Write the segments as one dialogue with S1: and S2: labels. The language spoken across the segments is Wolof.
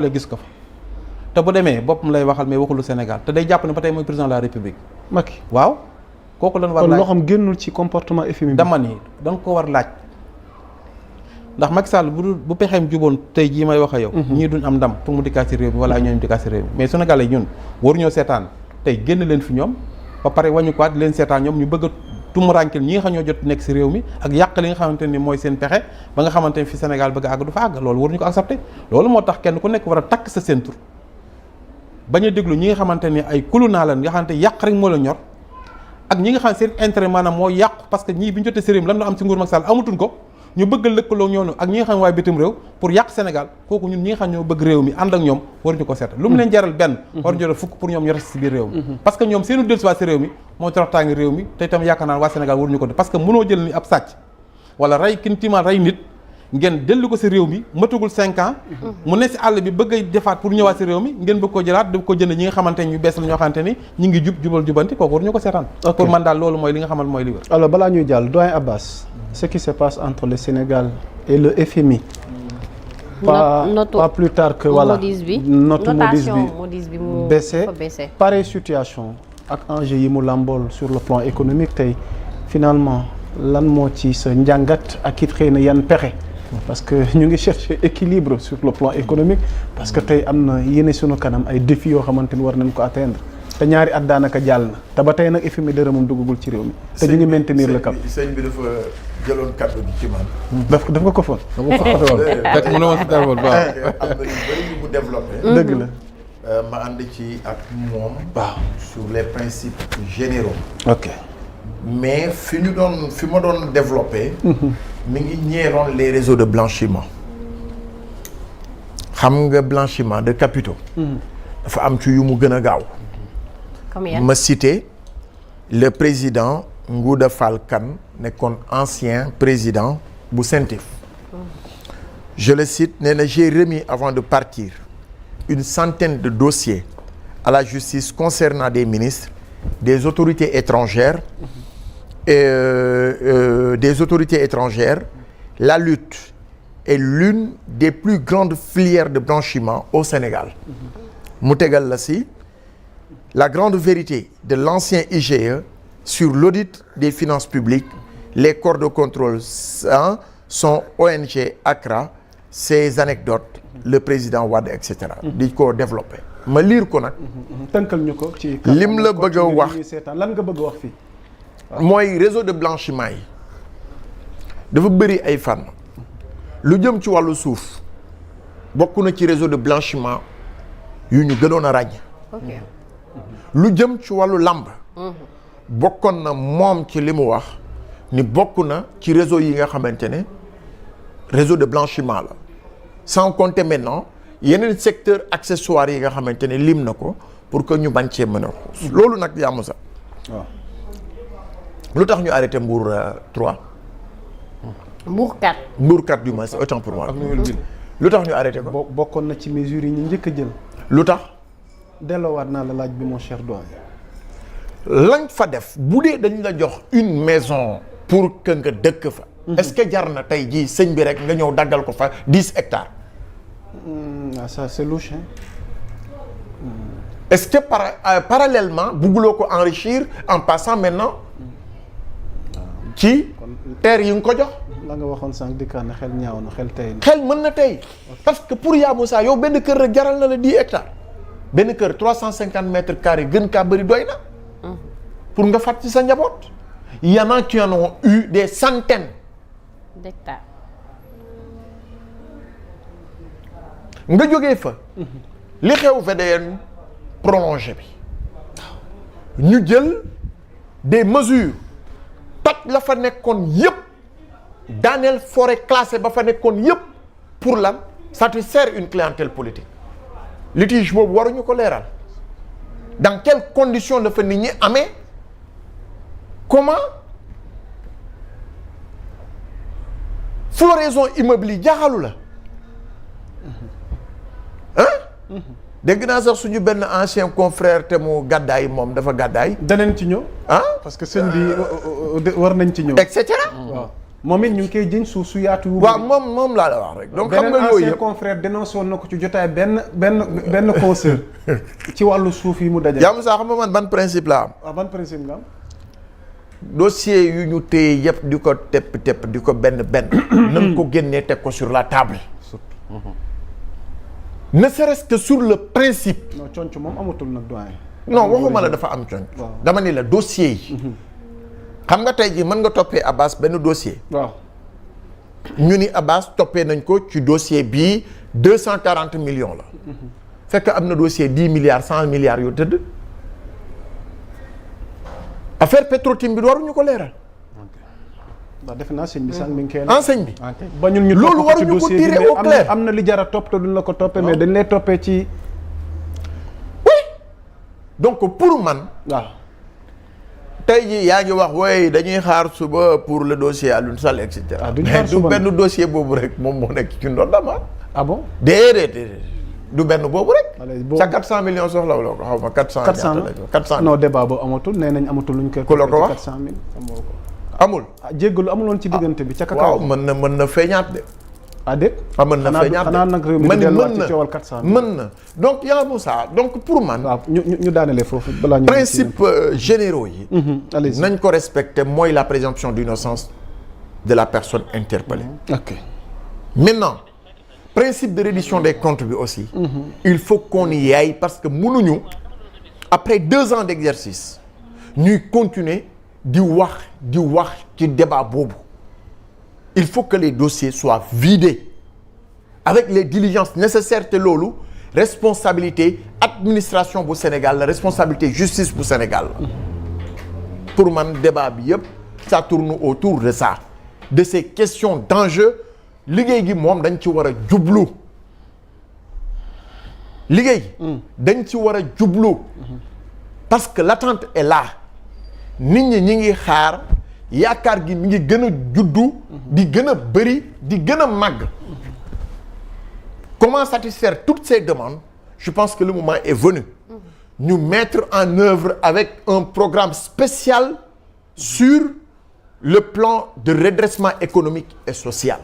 S1: la gis ko fa te bu demee boppam lay waxal mais waxulu Sénégal te day jàpp ne ba tey mooy président de la République.
S2: Macky
S1: waaw kooku lan war
S2: laaj
S1: kon
S2: loo xam génnul ci comportement FMI bi.
S1: dama ni da nga ko war laaj ndax Macky Sall bu pexeem juboon tey jii may wax ak yow. ñii duñ am ndam pour mu dikkaat si réew mi wala ñooñu dikkaat si réew mi mais Sénégalais ñun waruñoo seetaan tey génn leen fi ñoom ba pare wàññi ko leen seetaan ñoom ñu bëgg a tumurankil ñi nga xam ñoo jot nekk si réew mi ak yàq li nga xamante ni mooy seen pexe ba nga xamante ni fi Sénégal bëgg a àgg du fa àgg loolu waruñu ko accepté loolu moo tax kenn ku nekk war a takk sa ceinture bañ a déglu ñi nga xamante ni ay kulu naa leen nga xamante yàq rek moo la ñor ak ñi nga xam seen intérêt maanaam moo yàqu parce que ñii bi ñu jotee si réew mi lan la am si nguur Macky Sall amatuñ ko ñu bëgg a lëkkaloo ñoonu ak ñi nga xam ne waaye bitim réew pour yàq Sénégal kooku ñun ñi nga xam ñoo bëgg réew mi ànd ak ñoom waruñu ko seet lu mu leen jaral benn waruñu jaral fukk pour ñoom ñu reste si biir réew mi parce que ñoom seenu dellusiwaat si réew mi moo toroxtaangi réew mi te itam yaakaar naa waa Sénégal waruñu ko def parce que mënoo jël ni ab sàcc wala rey kin timal rey nit ngeen dellu ko si réew mi matagul 5 ans mu ne si àll bi bëgg a defaat pour ñëwaat si réew mi ngeen bëgg ko jëlaat bëgg ko jënd ñi nga xamante ni ñu bees la ñoo xamante ni ñu ngi jubal jubanti kooku waruñu ko seetaan pour man daal loolu mooy li nga xamante mooy li wér.
S2: Alors balaa ñuy jàll doyen Abbas ce qui se passe entre le Sénégal et le FMI pas plus tard que voilà notre Moody's bi mu baissé pareille situation ak enjeu yi mu làmbool sur le plan économique tey finalement lan moo ci sa njàngat ak it xëy na yan pexe parce que ñu ngi chercher équilibre sur le plan économique parce que tey am na yéene sunu kanam ay défis yoo xamante ni war nañ ko atteindre te ñaari at daanaka jàll na te ba tey nag FMI dërëmam duggagul ci réew mi te ñu ngi maintenir le cap.
S3: sëñ bi dafa jëloon kàddu gi ci man.
S2: daf nga ko foon.
S1: fekk mu ne woon si téléphone
S3: am na yu bëri yu mu développé.
S2: dëgg la.
S3: ma ànd ci ak moom.
S2: waaw
S3: sur les principes généraux.
S2: ok.
S3: mais fi ma doon développé. mi ngi ñeeroon les réseaux de blanchiment. xam nga blanchiment de capitaux. dafa am ci yu mu gën a gaaw. ma cité le président Ngouda Fall Kane nekkoon ancien président bu CENTIF. Je le cite, nee na j'ai remis avant de partir une centaine de dossiers à la justice concernant des ministres, des autorités étrangères et des autorités étrangères. La lutte est l'une des plus grandes filières de blanchiment au Sénégal. mu tegal la si la grande vérité de l'ancien IGE sur l'audit des finances publiques, les corps de contrôle sont ONG ACRA, ces anecdotes le président Wade et cetera. di ko développé. ma liir ko nag.
S2: tënkal ñu ko ci.
S3: lim la bëgg a wax
S2: lan nga bëgg a wax fii.
S3: mooy réseau de blanchiment yi dafa bëri ay fànn lu jëm ci wàllu suuf bokk na ci réseau de blanchiment yu ñu gënoon a ràññ. lu jëm ci wàllu làmb bokkoon na moom ci li mu wax ni bokk na ci réseau yi nga xamante ne réseau de blanchiment la sans compter maintenant yeneen secteur accessoire yi nga xamante ne lim na ko pour que ñu bañ cee mën a xuus loolu nag yaamu sax waaw lu tax ñu arrêté Mbour 3
S4: Mbour 4
S3: Mbour 4 du moins autant pour moi lu tax ñu arrêté ko
S2: bokkoon na ci mesures yi ñu njëkk a jël
S3: lu tax
S2: delloowaat naa la laaj bi mon cher doyen.
S3: lañ fa def bu dee dañ la jox une maison pour que nga dëkk fa. est-ce que jar na tey jii sëñ bi rek nga ñëw daggal ko fa 10 hectares.
S2: Ça c'est louche hein.
S3: Est-ce que parallèlement bugguloo ko enrichir en passant maintenant ci terre yi nga ko jox.
S2: la nga waxoon sànq dikkaan na xel ñaaw na xel tey na.
S3: xel mën na tey parce que pour yaa Moussa yow benn kër rek jaral na la 10 hectares. benn kër 350 mètres carrés gën kaa bëri doy na. pour nga fàtt ci sa njaboot. y en a qui en ont eu des centaines
S4: d'hectares.
S3: nga jógee fa. li xew VDN prolongé bi. ñu jël des mesures toj la fa nekkoon yëpp daaneel forêt classée ba fa nekkoon yëpp pour lan satisfaire une clientèle politique. litige boobu waruñu ko leeral dans quelles conditions la fa nit ñi amee comment floraison immeuble yi jaaxalu la ah dégg naa sax suñu benn ancien confrère te mu gàddaay moom dafa gàddaay
S2: danañ ci ñëw
S3: ah
S2: parce que sëñ bi war nañ ci ñëw
S3: et cetera
S2: waaw moom it ñu ngi koy jëñ suuf su yaatu.
S3: waaw moom laa la wax rek. donc xam nga yooyu
S2: beneen ancien confrère dénoncé woon na ko ci jotaay benn consoeur ci wàllu suuf yi mu dajale.
S3: yaa Moussa xam nga man ban principe laa am.
S2: waaw ban principe nga am.
S3: dossier yu ñu téye yëpp di ko tepp di ko benn nañ ko génnee teg ko sur la table. ne serait-ce que sur le principe.
S2: non conc moom amatul nag doyen.
S3: non waxuma la dafa am conc. dama ni la dossier yi. xam nga tey jii mën nga toppee Abbas benn dossier.
S2: waaw
S3: ñu ni Abbas toppee nañ ko ci dossier bii 240 millions la. fekk am na dossier 10 milliards 100 milliards yu tëdd. affaire Petro-Tim bi waruñu ko leeral.
S2: waaw defe naa sëñ bi sànq mi ngi koy.
S3: enseigne bi.
S2: ba ñun ñu
S3: loolu waruñu ko tirer au clair
S2: am na li jar a topp te duñ la ko toppee mais dañ lay toppee ci.
S3: oui donc pour man.
S2: waaw.
S3: tey jii yaa ngi wax wooy dañuy xaar suba pour le dossier Alioune Sall et cetera. mais du benn dossier boobu rek moom moo nekk ci ndondam.
S2: ah bon
S3: déedéet du benn boobu rek.
S2: allez
S3: ca 400 millions soxla wala ko xaw ma 400
S2: non débat boobu amatul nee nañ amatul luñ koy.
S3: ku la ko wax
S2: 400 000
S3: amul.
S2: ah jéggalu amuloon ci diggante bi ca kakaw.
S3: waaw mën na feeñaat de.
S2: ah déet.
S3: mën na feeñaat de
S2: xanaa nag réew mi di delluwaat ci coowal 400 000
S3: mën na donc yaa Moussa donc pour man.
S2: waaw ñu daanelee foofu balaa ñu.
S3: principe généraux yi.
S2: allez-y
S3: nañ ko respecter mooy la présomption d'innocence de la personne interpellée.
S2: ok
S3: maintenant principe de reddition des comptes bi aussi. il faut qu'on y aille parce que mënuñu après 2 ans d'exercice ñuy continuer di wax ci débat boobu. il faut que les dossiers soient vidés avec les diligences nécessaires te loolu responsabilité administration bu Sénégal la responsabilité justice bu Sénégal la. pour man débat bi yëpp ça tourne autour de ça de ces questions d'enjeu liggéey gi moom dañ ci war a jublu liggéey dañ ci war a jublu parce que l'attente est là nit ñi ngi xaar yaakaar gi mi ngi gën a juddu di gën a bëri di gën a màgg. Comment satisfaire toutes ces demandes? Je pense que le moment est venu ñu mettre en œuvre avec un programme spécial sur le plan de redressement économique et social.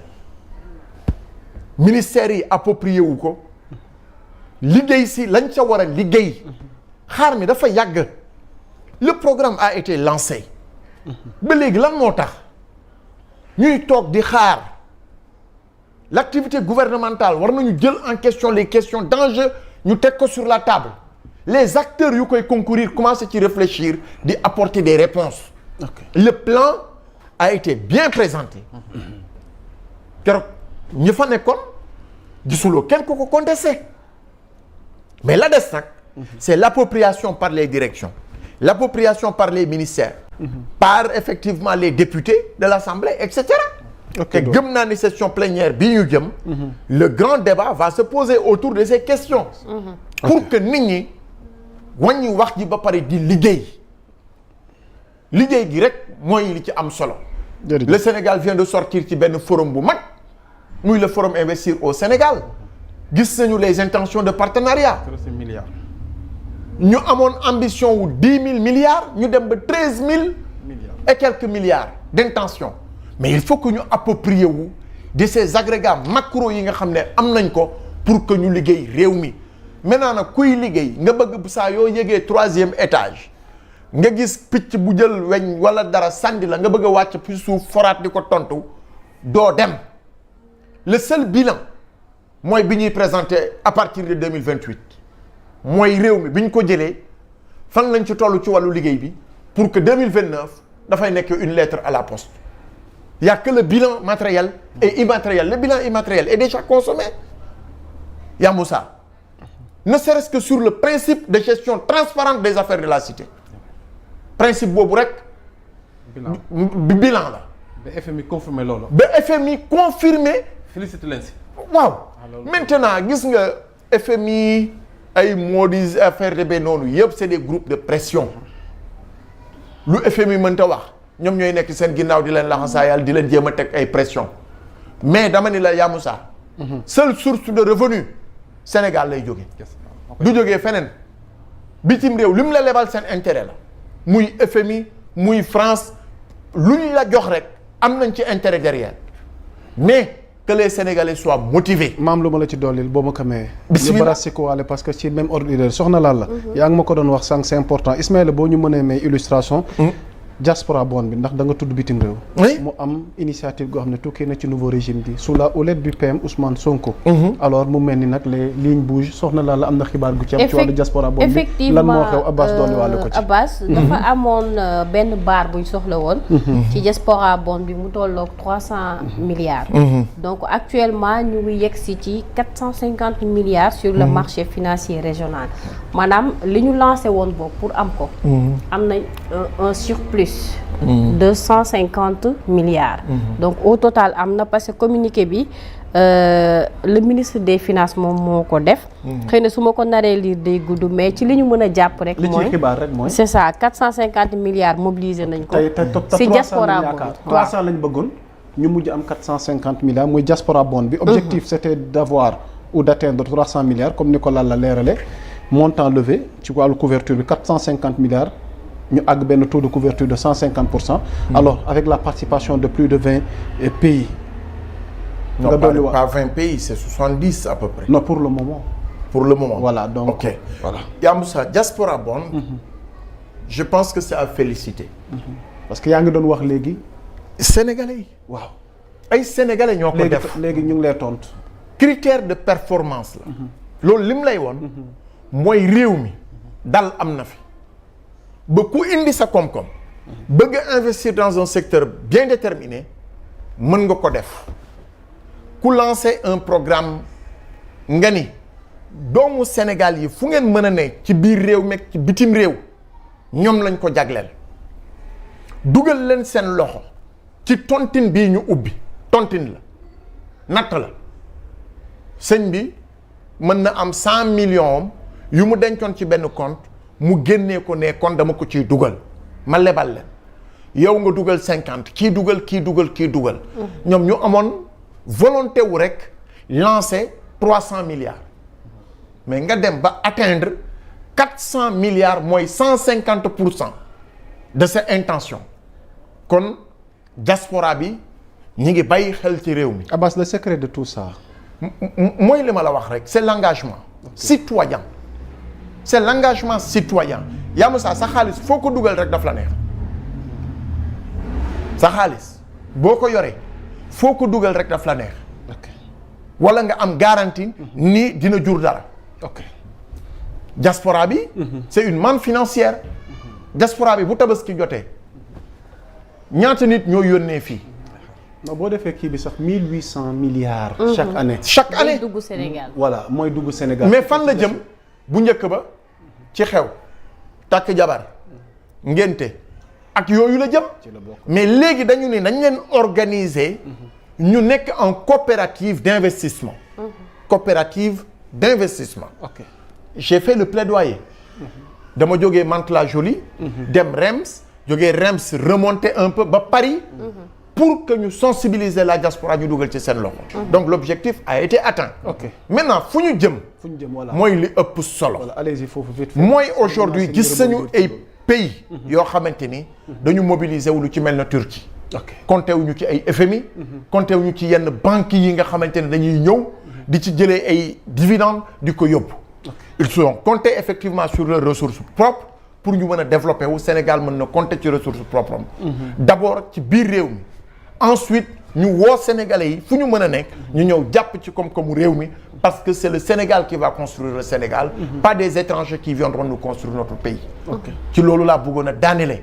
S3: Ministère yi approprié wu ko liggéey si lañ ca war a liggéey xaar mi dafa yàgg. Le programme a été lancé ba léegi lan moo tax ñuy toog di xaar l'activité gouvernementale war nañu jël en question les questions d'enjeu ñu teg ko sur la table les acteurs yu koy concourir commencent ci réfléchir di apporter des réponses. Le plan a été bien présenté keroog ñi fa nekkoon gisuloo kenn ku ko contesté mais la des nag c'est l'appropriation par les directions, l'appropriation par les ministères, par effectivement les députés de l'Assemblée, etc. te gëm naa ni session plénière bi ñu jëm le grand débat va se poser autour de ces questions pour que nit ñi wàññi wax ji ba pare di liggéey gi rek mooy li ci am solo. Le Sénégal vient de sortir ci benn forum bu mag muy le forum Investir au Sénégal gis nañu les intentions de partenariat. ñu amoon ambition wu 10 000 milliards ñu dem ba 13 000 et quelques milliards d'intention mais il faut que ñu approprier wu de ces agrégats macro yi nga xam ne am nañ ko pour que ñu liggéey réew mi maintenant nag kuy liggéey nga bëgg saa yoo yégee 3e étage nga gis picc bu jël weñ wala dara sandi la nga bëgg a wàcc fi suuf foraat di ko tontu doo dem le seul bilan mooy bi ñuy présenter à partir de 2028 mooy réew mi bi ñu ko jëlee fan lañ ci toll ci wàllu liggéey bi pour que 2029 dafay nekk une lettre à la poste. Il n'y a que le bilan matériel et immatériel. Le bilan immatériel est déjà consommé. Ya Moussa, ne serait-ce que sur le principe de gestion transparente des affaires de la cité. Principe boobu rek. bilan la.
S1: ba FMI confirmé loolu.
S3: ba FMI confirmé.
S1: félicité leen si.
S3: waaw maintenant gis nga FMI ay Moody's affaire de ba noonu yëpp c'est des groupes de pression lu FMI mënta wax. ñoom ñooy nekk seen ginnaaw di leen laxasaayal di leen jéem a teg ay pression mais dama ni la Ya Moussa seule source de revenu Sénégal lay jóge du jógee feneen bitim réew li mu la lebal seen intérêt la muy FMI muy France lu ñu la jox rek am nañ ci intérêt derrière mais que les Sénégalais soient motivés.
S2: maam lu ma la ci dollil boo ma ko mayee.
S3: bisimilah
S2: ñu barasiku waale parce que ci même ordre d'idée soxna laal la. yaa ngi ma ko doon wax sànq c'est important Ismaïla boo ñu mënee may illustration. diaspora bond bi ndax da nga tudd bitim réew. mu am initiative goo xam ne tukkee na ci nouveau régime bi sous la houlette du PM Ousmane Sonko. alors mu mel ni nag les lignes bougent soxna laal la am na xibaar gu ci am. ci wàllu diaspora bond bi lan moo xew Abbas dolli wàllu ko ci.
S4: Abbas dafa amoon benn baar buñ soxla woon. ci diaspora bond bi mu tolloog 300 milliards. donc actuellement ñu ngi yegsi ci 450 milliards sur le marché financier régional maanaam li ñu lancé woon boobu pour am ko. am nañ un surplus. de 150 milliards. donc au total am na parce que communiqué bi le ministre des finances moom moo ko def. xëy na su ma ko naree lire day gudd mais ci li ñu mën a jàpp rek.
S2: li ci xibaar rek mooy.
S4: c'est ça 450 milliards mobilisé nañ ko.
S2: si diaspora bond 300 lañ bëggoon ñu mujj am 450 milliards muy diaspora bond bi. objectif c'était d'avoir ou d'atteindre 300 milliards comme ni ko Lalla leerale montant levé ci wàllu couverture bi 450 milliards. ñu àgg benn taux de couverture de 150%. alors avec la participation de plus de 20 pays.
S3: non pas 20 pays c'est 70 à peu près.
S2: non pour le moment.
S3: pour le moment
S2: voilà donc
S3: ok
S2: voilà.
S3: Yamoussa diaspora bond. je pense que c'est à féliciter.
S2: parce que yaa ngi doon wax léegi.
S3: sénégalais yi.
S2: waaw
S3: ay sénégalais ñoo ko def
S2: léegi ñu ngi lay tontu.
S3: critère de performance la. loolu lim lay woon. mooy réew mi dal am na fi. ba ku indi sa koom-koom bëgg a investir dans un secteur bien déterminé mën nga ko def ku lancer un programme nga ni doomu Sénégal yi fu ngeen mën a ne ci biir réew meeg ci bitim réew ñoom lañ ko jagleel dugal leen seen loxo ci tontine bii ñu ubbi tontine la natt la sëñ bi mën na am 100 millions yu mu dencoon ci benn compte mu génnee ko ne kon dama ko ciy dugal ma lebal leen yow nga dugal 50 kii dugal kii dugal kii dugal. ñoom ñu amoon volonté wu rek lancer 300 milliards mais nga dem ba atteindre 400 milliards mooy 150% de sa intention kon diaspora bi ñi ngi bàyyi xel ci réew mi.
S2: Abbas le secret de tout ça.
S3: mooy li ma la wax rek c'est l'engagement citoyen. c'est l'engagement citoyen Yamoussa sa xaalis foo ko dugal rek daf la neex sa xaalis boo ko yoree foo ko dugal rek daf la neex wala nga am garantie ni dina jur dara diaspora bi c'est une manne financière diaspora bi bu tabaski jotee ñaata nit ñoo yónnee fii
S2: non boo defee kii bi sax 1800 milliards chaque année
S4: mooy dugg Sénégal
S2: voilà mooy dugg Sénégal
S3: mais fan la jëm bu njëkk ba ci xew takk jabar ngénte ak yooyu la jëm mais léegi dañu ne dañ leen organiser ñu nekk en coopérative d'investissement coopérative d'investissement j'ai fait le plaidoyer dama jógee Mantes-la-Jolie dem Reims jógee Reims remonter un peu ba Paris pour que ñu sensibiliser la diaspora ñu dugal ci seen loxo donc l'objectif a été atteint maintenant fu ñu jëm
S2: voilà
S3: mooy li ëpp solo
S2: allez-y foofu vite
S3: mooy aujourd'hui gis nañu ay pays yoo xamante ni dañu mobiliser wu lu ci mel na Turquie compté wuñu ci ay FMI compté wuñu ci yenn banques yi nga xamante ne dañuy ñëw di ci jëlee ay dividendes di ko yóbbu ils sont comptés effectivement sur leurs ressources propres pour ñu mën a développer wu Sénégal mën na compter ci ressources propres d'abord ci biir réew mi ensuite ñu woo Sénégalais yi fu ñu mën a nekk ñu ñëw jàpp ci koom-koomu réew mi parce que c'est le Sénégal qui va construire le Sénégal pas des étrangers qui viendront nous construire notre pays ci loolu laa bëggoon a daanele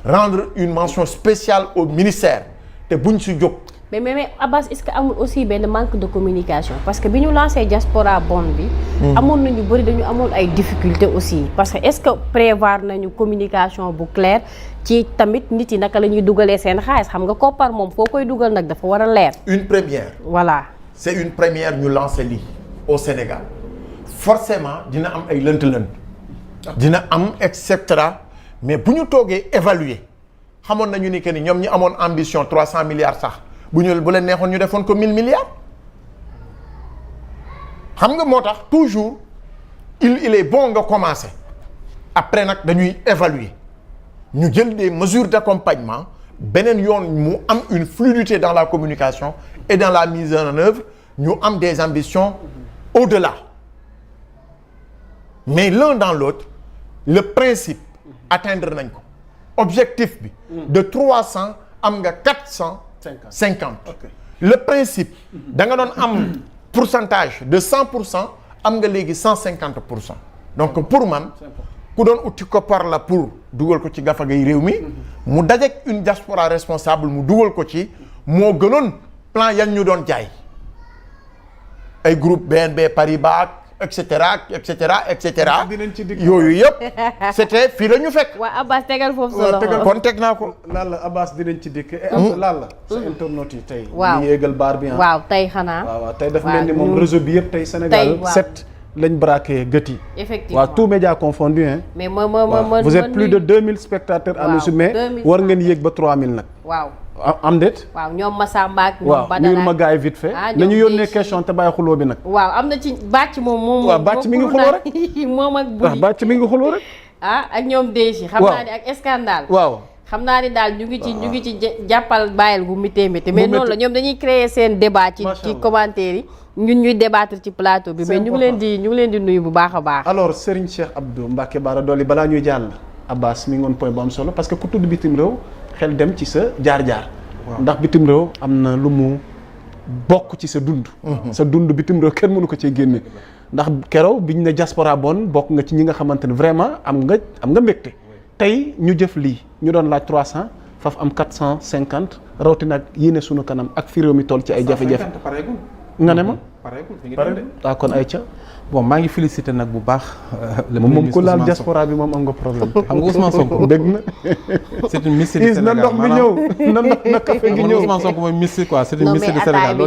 S3: rendre une mention spéciale au ministère te buñ si jóg
S4: mais Abbas est-ce que amul aussi benn manque de communication parce que bi ñu lancé diaspora bond bi amoon nañu bëri dañu amoon ay difficultés aussi parce que est-ce que prévoir nañu communication bu claire ci tamit nit yi naka la ñuy dugalee seen xaalis xam nga koppar moom foo koy dugal nag dafa war a leer
S3: une première
S4: voilà
S3: c'est une première ñu lancer lii au Sénégal forcément dina am ay lënt-lënt dina am et cetera mais bu ñu toogee évaluer xamoon nañu ni que ni ñoom ñi amoon ambition 300 milliards sax bu leen neexoon ñu defoon ko 1000 milliards xam nga moo tax toujours il est bon nga commencer après nag dañuy évaluer ñu jël des mesures d'accompagnement beneen yoon mu am une fluidité dans la communication et dans la mise en œuvre ñu am des ambitions au-delà mais l'un dans l'autre le principe atteindre nañ ko objectif bi de 300 am nga 450 le principe da nga doon am pourcentage de 100% am nga léegi 150% donc pour man ku doon uti ko par la pour dugal ko ci gafagay réew mi mu dajeek une diaspora responsable mu dugal ko ci moo gënoon plan yan ñu doon jaay ay groupe BNP Paribas et cetera et cetera et cetera yooyu yëpp c'était fii la ñu fekk.
S4: waaw Abbas tegal foofu solo
S3: kon teg naa ko.
S2: laal la Abbas dinañ ci dikk. laal la sa internautes yi tey.
S4: waaw
S2: ñu yéegal baar bi
S4: waaw tey xanaa.
S2: waaw tey daf mel ni moom réseau bi yëpp tey Sénégal 7 lañ braqué gët yi.
S4: effectivement
S2: waaw tous médias confondus hein.
S4: mais vous
S2: êtes plus de 2000 spectateurs. à nous mais war ngeen yéeg ba 3000 nag.
S4: waaw.
S2: am déet.
S4: waaw ñoom Massamba ak ñoom
S2: waaw
S4: Badara
S2: nuyul ma gars yi vite fait. nañu yónnee question te bàyyi xuloo bi nag.
S4: waaw am na ci bàcc moom.
S2: waaw bàcc mi ngi xuloo rek
S4: moom ak buri
S2: bàcc mi ngi xuloo rek.
S4: ak ñoom Déji. xam naa ni ak scandale.
S2: waaw
S4: xam naa ni daal ñu ngi ci jàppal bàyyil gu méttee mais noonu la ñoom dañuy créer seen débat ci commentaire yi ñun ñuy débattre ci plateau bi. mais ñu ngi leen di nuyu bu baax a baax.
S2: alors Serigne Cheikh Abdou Mbacké Bara Dolly balaa ñuy jàll Abbas mi ngoon point bu am solo parce que ku tudd bitim réew xel dem ci sa jaar-jaar. ndax bitim réew am na lu mu bokk ci sa dund. sa dund bitim réew kenn mënu ko cee génne. ndax keroog biñ ne diaspora bonne bokk nga ci ñi nga xamante ne vraiment am nga mbégte. tey ñu jëf lii ñu doon laaj 300 faf am 450 rawatina ak yéene sunu kanam ak fi réew mi toll ci ay jafe-jafe. nga ne ma. pareegul kon ay ca.
S1: bon maa ngi félicité nag bu baax.
S2: moom ku laal diaspora bi moom am nga problème.
S1: xam nga Ousmane Sonko
S2: dégg na.
S1: c'est une mystique du Sénégal
S2: na ndox mi ñëw na café gi ñëw.
S1: Ousmane Sonko mooy mystique quoi c'est une mystique du Sénégal.